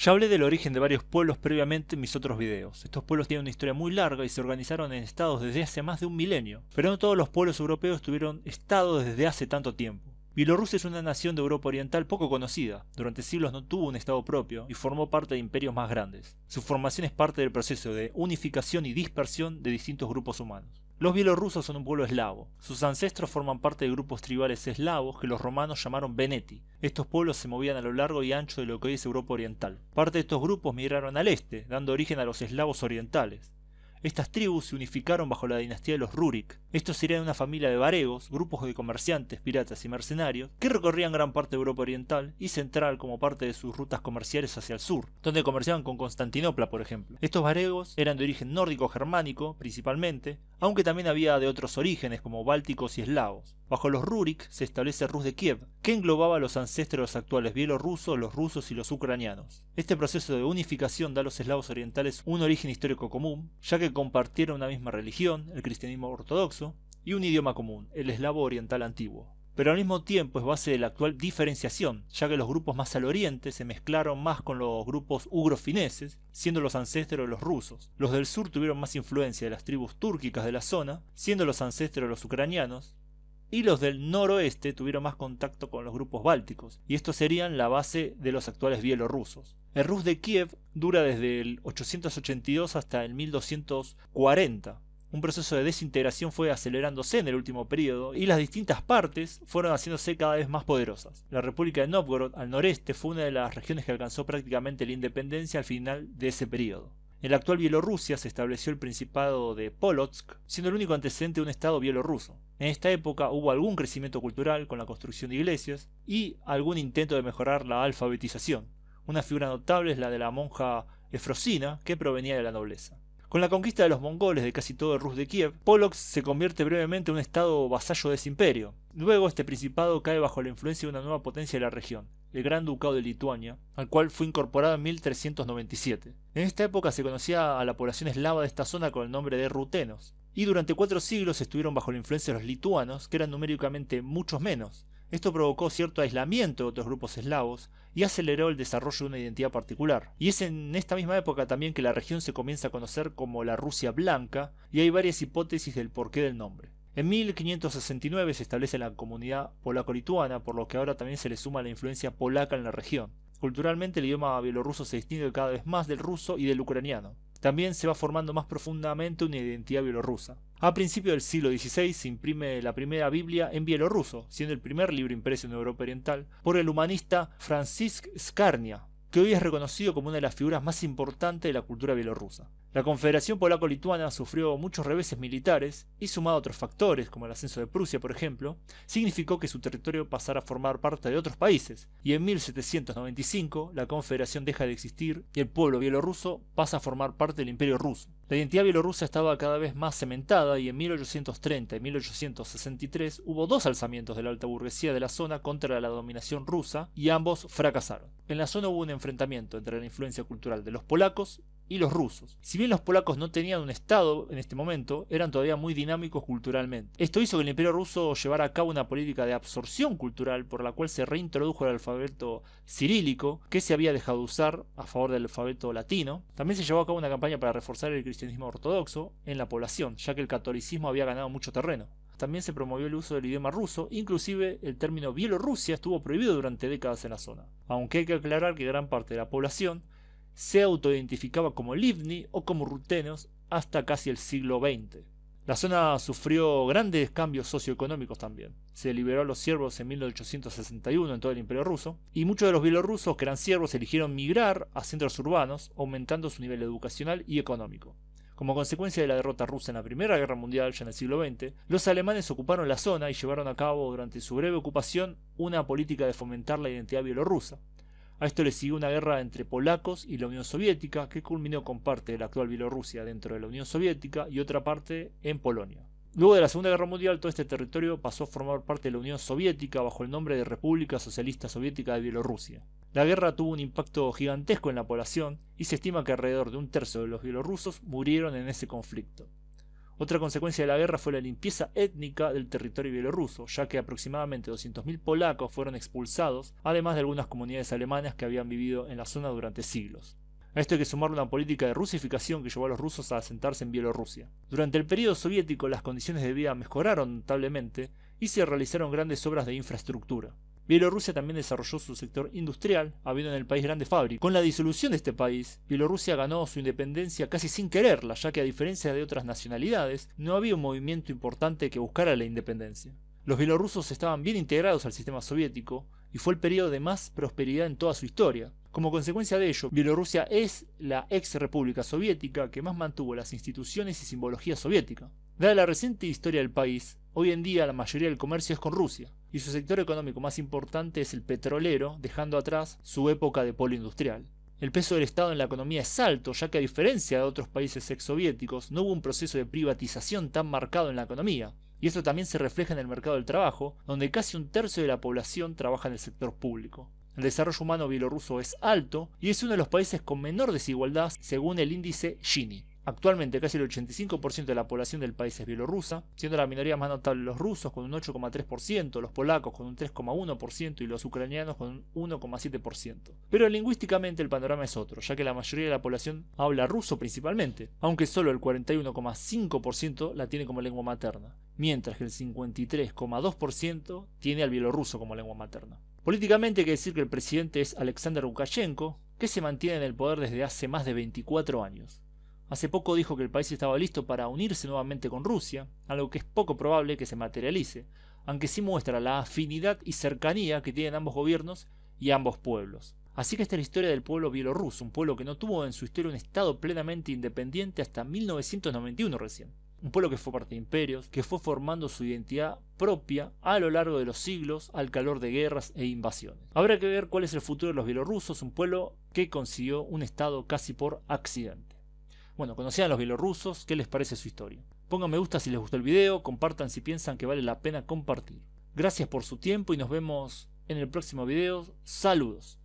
Ya hablé del origen de varios pueblos previamente en mis otros videos. Estos pueblos tienen una historia muy larga y se organizaron en estados desde hace más de un milenio, pero no todos los pueblos europeos tuvieron estados desde hace tanto tiempo. Bielorrusia es una nación de Europa Oriental poco conocida. Durante siglos no tuvo un estado propio y formó parte de imperios más grandes. Su formación es parte del proceso de unificación y dispersión de distintos grupos humanos. Los bielorrusos son un pueblo eslavo. Sus ancestros forman parte de grupos tribales eslavos que los romanos llamaron Veneti. Estos pueblos se movían a lo largo y ancho de lo que hoy es Europa Oriental. Parte de estos grupos migraron al este, dando origen a los eslavos orientales. Estas tribus se unificaron bajo la dinastía de los Rurik. Estos serían una familia de varegos, grupos de comerciantes, piratas y mercenarios, que recorrían gran parte de Europa Oriental y Central como parte de sus rutas comerciales hacia el sur, donde comerciaban con Constantinopla, por ejemplo. Estos varegos eran de origen nórdico-germánico, principalmente, aunque también había de otros orígenes como bálticos y eslavos. Bajo los Rurik se establece Rus de Kiev, que englobaba a los ancestros de los actuales bielorrusos, los rusos y los ucranianos. Este proceso de unificación da a los eslavos orientales un origen histórico común, ya que compartieron una misma religión, el cristianismo ortodoxo, y un idioma común, el eslavo oriental antiguo. Pero al mismo tiempo es base de la actual diferenciación, ya que los grupos más al oriente se mezclaron más con los grupos ugro-fineses, siendo los ancestros de los rusos. Los del sur tuvieron más influencia de las tribus túrquicas de la zona, siendo los ancestros de los ucranianos, y los del noroeste tuvieron más contacto con los grupos bálticos, y estos serían la base de los actuales bielorrusos. El Rus de Kiev dura desde el 882 hasta el 1240. Un proceso de desintegración fue acelerándose en el último periodo y las distintas partes fueron haciéndose cada vez más poderosas. La República de Novgorod al noreste fue una de las regiones que alcanzó prácticamente la independencia al final de ese periodo. En la actual Bielorrusia se estableció el Principado de Polotsk, siendo el único antecedente de un estado bielorruso. En esta época hubo algún crecimiento cultural con la construcción de iglesias y algún intento de mejorar la alfabetización. Una figura notable es la de la monja Efrosina, que provenía de la nobleza. Con la conquista de los mongoles de casi todo el Rus de Kiev, Polotsk se convierte brevemente en un estado vasallo de ese imperio. Luego este principado cae bajo la influencia de una nueva potencia de la región, el Gran Ducado de Lituania, al cual fue incorporado en 1397. En esta época se conocía a la población eslava de esta zona con el nombre de rutenos, y durante 4 siglos estuvieron bajo la influencia de los lituanos, que eran numéricamente muchos menos. Esto provocó cierto aislamiento de otros grupos eslavos y aceleró el desarrollo de una identidad particular. Y es en esta misma época también que la región se comienza a conocer como la Rusia Blanca, y hay varias hipótesis del porqué del nombre. En 1569 se establece la comunidad polaco-lituana, por lo que ahora también se le suma la influencia polaca en la región. Culturalmente el idioma bielorruso se distingue cada vez más del ruso y del ucraniano. También se va formando más profundamente una identidad bielorrusa. A principios del siglo XVI se imprime la primera Biblia en bielorruso, siendo el primer libro impreso en Europa Oriental por el humanista Francisc Skarnia, que hoy es reconocido como una de las figuras más importantes de la cultura bielorrusa. La Confederación Polaco-Lituana sufrió muchos reveses militares y, sumado a otros factores, como el ascenso de Prusia por ejemplo, significó que su territorio pasara a formar parte de otros países, y en 1795 la Confederación deja de existir y el pueblo bielorruso pasa a formar parte del Imperio Ruso. La identidad bielorrusa estaba cada vez más cementada y en 1830 y 1863 hubo 2 alzamientos de la alta burguesía de la zona contra la dominación rusa y ambos fracasaron. En la zona hubo un enfrentamiento entre la influencia cultural de los polacos y los rusos. Si bien los polacos no tenían un estado en este momento, eran todavía muy dinámicos culturalmente. Esto hizo que el Imperio Ruso llevara a cabo una política de absorción cultural por la cual se reintrodujo el alfabeto cirílico, que se había dejado de usar a favor del alfabeto latino. También se llevó a cabo una campaña para reforzar el cristianismo ortodoxo en la población, ya que el catolicismo había ganado mucho terreno. También se promovió el uso del idioma ruso, inclusive el término Bielorrusia estuvo prohibido durante décadas en la zona. Aunque hay que aclarar que gran parte de la población se autoidentificaba como Livni o como rutenos hasta casi el siglo XX. La zona sufrió grandes cambios socioeconómicos también. Se liberó a los siervos en 1861 en todo el Imperio Ruso, y muchos de los bielorrusos que eran siervos eligieron migrar a centros urbanos, aumentando su nivel educacional y económico. Como consecuencia de la derrota rusa en la Primera Guerra Mundial, ya en el siglo XX, los alemanes ocuparon la zona y llevaron a cabo durante su breve ocupación una política de fomentar la identidad bielorrusa. A esto le siguió una guerra entre polacos y la Unión Soviética, que culminó con parte de la actual Bielorrusia dentro de la Unión Soviética y otra parte en Polonia. Luego de la Segunda Guerra Mundial, todo este territorio pasó a formar parte de la Unión Soviética bajo el nombre de República Socialista Soviética de Bielorrusia. La guerra tuvo un impacto gigantesco en la población y se estima que alrededor de un tercio de los bielorrusos murieron en ese conflicto. Otra consecuencia de la guerra fue la limpieza étnica del territorio bielorruso, ya que aproximadamente 200.000 polacos fueron expulsados, además de algunas comunidades alemanas que habían vivido en la zona durante siglos. A esto hay que sumarle una política de rusificación que llevó a los rusos a asentarse en Bielorrusia. Durante el periodo soviético las condiciones de vida mejoraron notablemente y se realizaron grandes obras de infraestructura. Bielorrusia también desarrolló su sector industrial, habiendo en el país grandes fábricas. Con la disolución de este país, Bielorrusia ganó su independencia casi sin quererla, ya que a diferencia de otras nacionalidades, no había un movimiento importante que buscara la independencia. Los bielorrusos estaban bien integrados al sistema soviético, y fue el periodo de más prosperidad en toda su historia. Como consecuencia de ello, Bielorrusia es la ex república soviética que más mantuvo las instituciones y simbología soviética. Dada la reciente historia del país, hoy en día la mayoría del comercio es con Rusia, y su sector económico más importante es el petrolero, dejando atrás su época de polo industrial. El peso del Estado en la economía es alto, ya que a diferencia de otros países exsoviéticos, no hubo un proceso de privatización tan marcado en la economía, y esto también se refleja en el mercado del trabajo, donde casi un tercio de la población trabaja en el sector público. El desarrollo humano bielorruso es alto y es uno de los países con menor desigualdad según el índice Gini. Actualmente casi el 85% de la población del país es bielorrusa, siendo la minoría más notable los rusos con un 8,3%, los polacos con un 3,1% y los ucranianos con un 1,7%. Pero lingüísticamente el panorama es otro, ya que la mayoría de la población habla ruso principalmente, aunque solo el 41,5% la tiene como lengua materna, mientras que el 53,2% tiene al bielorruso como lengua materna. Políticamente hay que decir que el presidente es Alexander Lukashenko, que se mantiene en el poder desde hace más de 24 años. Hace poco dijo que el país estaba listo para unirse nuevamente con Rusia, algo que es poco probable que se materialice, aunque sí muestra la afinidad y cercanía que tienen ambos gobiernos y ambos pueblos. Así que esta es la historia del pueblo bielorruso, un pueblo que no tuvo en su historia un estado plenamente independiente hasta 1991 recién. Un pueblo que fue parte de imperios, que fue formando su identidad propia a lo largo de los siglos al calor de guerras e invasiones. Habrá que ver cuál es el futuro de los bielorrusos, un pueblo que consiguió un estado casi por accidente. Bueno, conocían a los bielorrusos, ¿qué les parece su historia? Pongan me gusta si les gustó el video, compartan si piensan que vale la pena compartir. Gracias por su tiempo y nos vemos en el próximo video. Saludos.